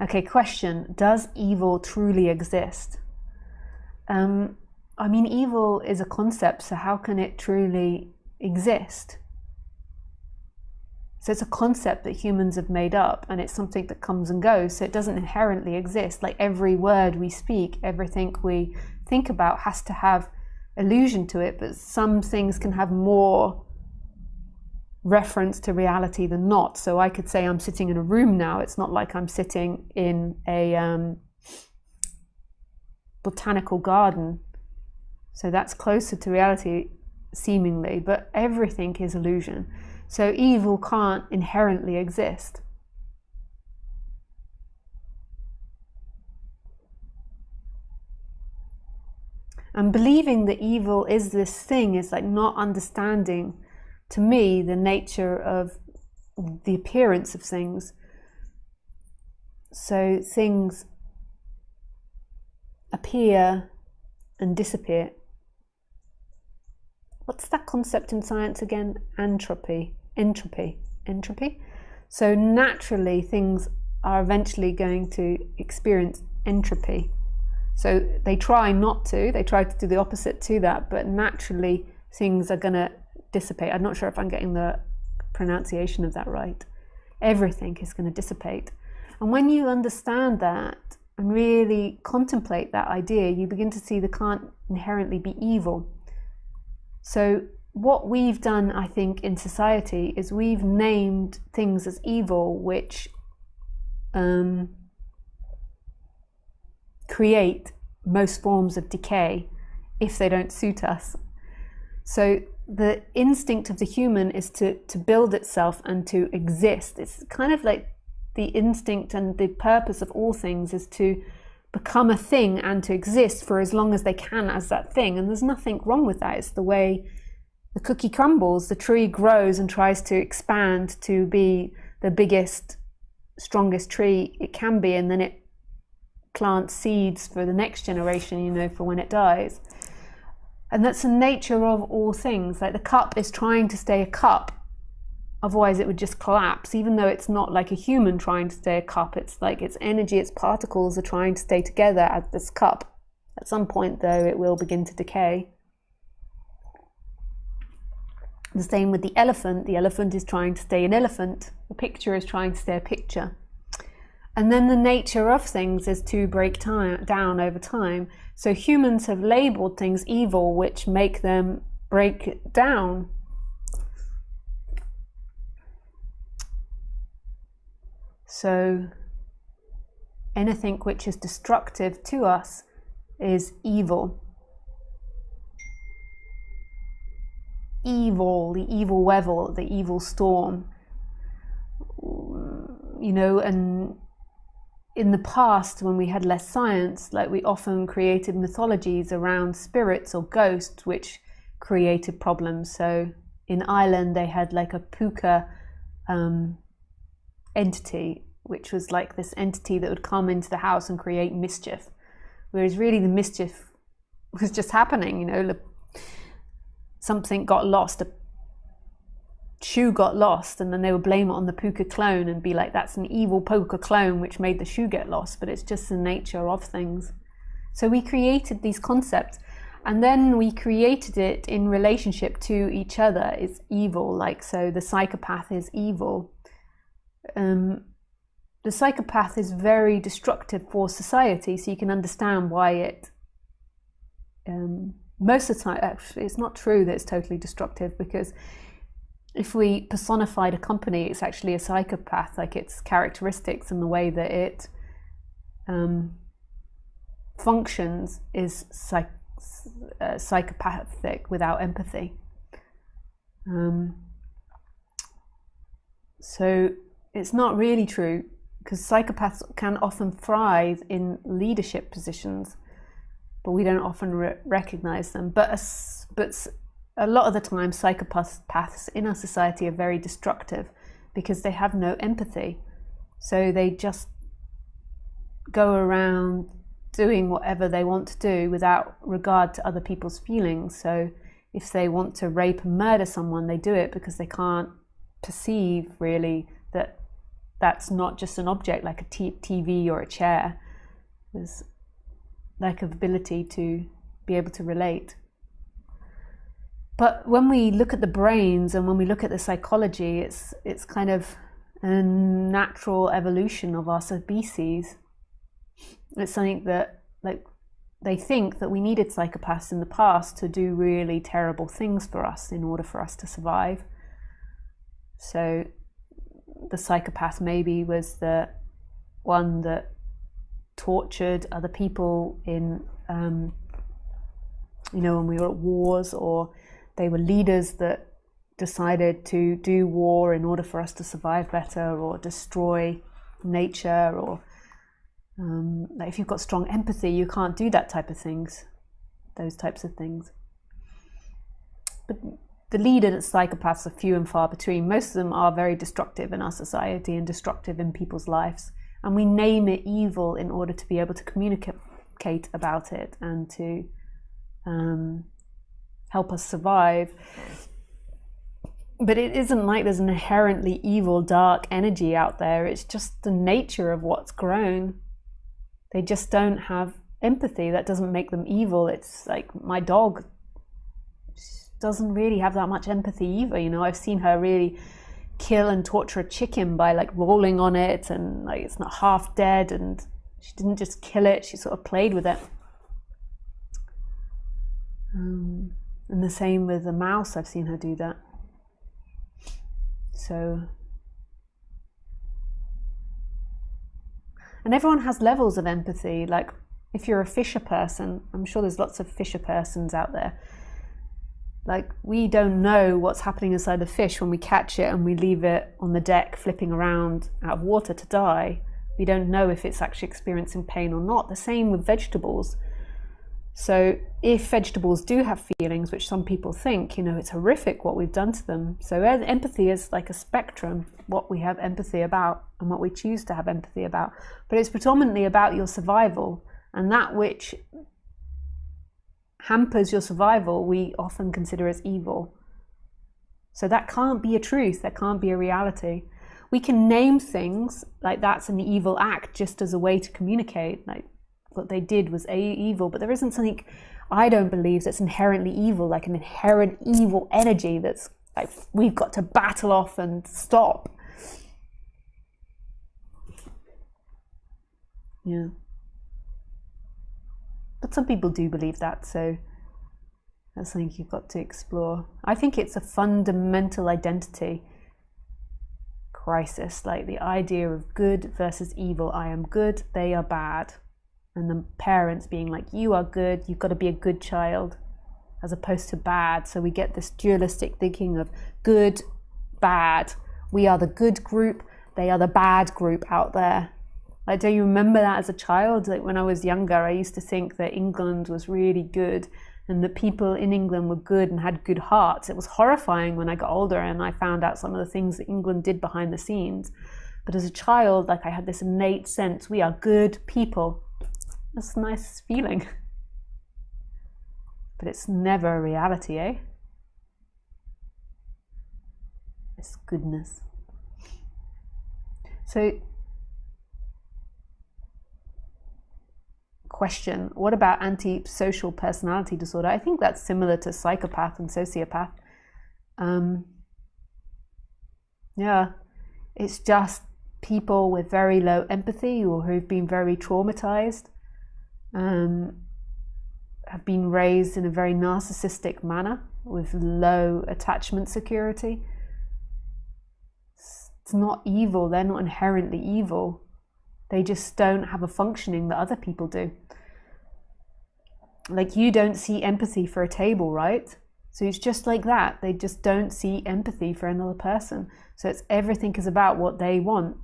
Okay, question. Does evil truly exist? I mean, evil is a concept, so how can it truly exist? So it's a concept that humans have made up, and it's something that comes and goes, so it doesn't inherently exist. Like every word we speak, everything we think about has to have illusion to it, but some things can have more reference to reality than not. So I could say I'm sitting in a room now. It's not like I'm sitting in a botanical garden. So that's closer to reality, seemingly, but everything is illusion. So evil can't inherently exist. And believing that evil is this thing is like not understanding, to me, the nature of the appearance of things. So things appear and disappear. What's that concept in science again? Entropy. So naturally things are eventually going to experience entropy. So they try not to, they try to do the opposite to that, but naturally things are going to dissipate. I'm not sure if I'm getting the pronunciation of that right. Everything is going to dissipate. And when you understand that and really contemplate that idea, you begin to see there can't inherently be evil. So what we've done, I think, in society is we've named things as evil, which create most forms of decay if they don't suit us. So the instinct of the human is to build itself and to exist. It's kind of like the instinct and the purpose of all things is to become a thing and to exist for as long as they can as that thing. And there's nothing wrong with that. It's the way the cookie crumbles. The tree grows and tries to expand to be the biggest, strongest tree it can be, and then it plants seeds for the next generation, you know, for when it dies. And that's the nature of all things. Like the cup is trying to stay a cup, otherwise it would just collapse, even though it's not like a human trying to stay a cup. It's like its energy, its particles are trying to stay together as this cup. At some point, though, it will begin to decay. The same with the elephant. The elephant is trying to stay an elephant. The picture is trying to stay a picture. And then the nature of things is to break down over time. So humans have labeled things evil, which make them break down. So anything which is destructive to us is evil. Evil, the evil weather, the evil storm. You know, and in the past, when we had less science, like we often created mythologies around spirits or ghosts, which created problems. So in Ireland, they had like a puka entity, which was like this entity that would come into the house and create mischief. Whereas really the mischief was just happening, you know, something got lost, a shoe got lost, and then they would blame it on the puka clone and be like, that's an evil puka clone which made the shoe get lost, but it's just the nature of things. So we created these concepts, and then we created it in relationship to each other. It's evil, like, so the psychopath is evil. The psychopath is very destructive for society, so you can understand why it most of the time, actually, it's not true that it's totally destructive, because if we personified a company, it's actually a psychopath, like its characteristics and the way that it functions is psychopathic without empathy. So it's not really true, because psychopaths can often thrive in leadership positions, but we don't often recognize them. But a lot of the time, psychopaths in our society are very destructive because they have no empathy. So they just go around doing whatever they want to do without regard to other people's feelings. So if they want to rape and murder someone, they do it because they can't perceive really that that's not just an object like a TV or a chair. There's lack of ability to be able to relate. But when we look at the brains and when we look at the psychology, it's kind of a natural evolution of our species. It's something that, like, they think that we needed psychopaths in the past to do really terrible things for us in order for us to survive. So the psychopath maybe was the one that tortured other people in, when we were at wars, or they were leaders that decided to do war in order for us to survive better, or destroy nature, or like if you've got strong empathy, you can't do that type of things, those types of things. But the leader psychopaths are few and far between. Most of them are very destructive in our society and destructive in people's lives. And we name it evil in order to be able to communicate about it and to help us survive. But it isn't like there's an inherently evil, dark energy out there. It's just the nature of what's grown. They just don't have empathy. That doesn't make them evil. It's like my dog doesn't really have that much empathy either. I've seen her really kill and torture a chicken by like rolling on it, and like it's not half dead, and she didn't just kill it, she sort of played with it. And the same with a mouse, I've seen her do that. So, and everyone has levels of empathy. Like if you're a fisher person, I'm sure there's lots of fisher persons out there. Like we don't know what's happening inside the fish when we catch it and we leave it on the deck flipping around out of water to die. We don't know if it's actually experiencing pain or not. The same with vegetables. So if vegetables do have feelings, which some people think, it's horrific what we've done to them. So empathy is like a spectrum, what we have empathy about and what we choose to have empathy about. But it's predominantly about your survival, and that which hampers your survival, we often consider as evil. So that can't be a truth, that can't be a reality. We can name things like that's an evil act just as a way to communicate, like what they did was evil, but there isn't something, I don't believe, that's inherently evil, like an inherent evil energy that's like we've got to battle off and stop. Yeah. But some people do believe that, so that's something you've got to explore. I think it's a fundamental identity crisis, like the idea of good versus evil. I am good, they are bad. And the parents being like, you are good, you've got to be a good child, as opposed to bad. So we get this dualistic thinking of good, bad. We are the good group, they are the bad group out there. Like, do you remember that as a child? Like when I was younger, I used to think that England was really good and that people in England were good and had good hearts. It was horrifying when I got older and I found out some of the things that England did behind the scenes. But as a child, like I had this innate sense, we are good people. That's a nice feeling. But it's never a reality, eh? It's goodness. So, question, what about antisocial personality disorder? I think that's similar to psychopath and sociopath. Yeah, it's just people with very low empathy or who've been very traumatized, have been raised in a very narcissistic manner with low attachment security. It's not evil, they're not inherently evil. They just don't have a functioning that other people do. Like you don't see empathy for a table, right? So it's just like that. They just don't see empathy for another person. So it's everything is about what they want.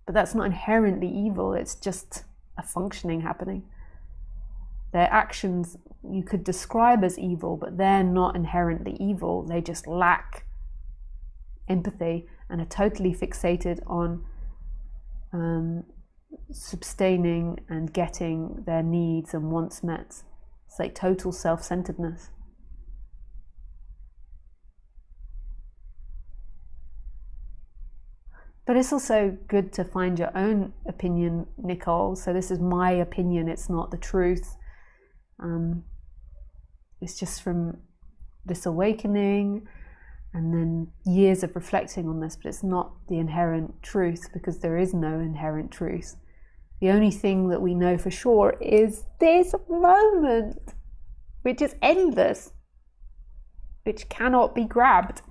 But that's not inherently evil. It's just a functioning happening. Their actions you could describe as evil, but they're not inherently evil. They just lack empathy and are totally fixated on sustaining and getting their needs and wants met. It's like total self-centeredness. But it's also good to find your own opinion, Nicole. So this is my opinion, it's not the truth. It's just from this awakening and then years of reflecting on this, but it's not the inherent truth, because there is no inherent truth. The only thing that we know for sure is this moment, which is endless, which cannot be grabbed.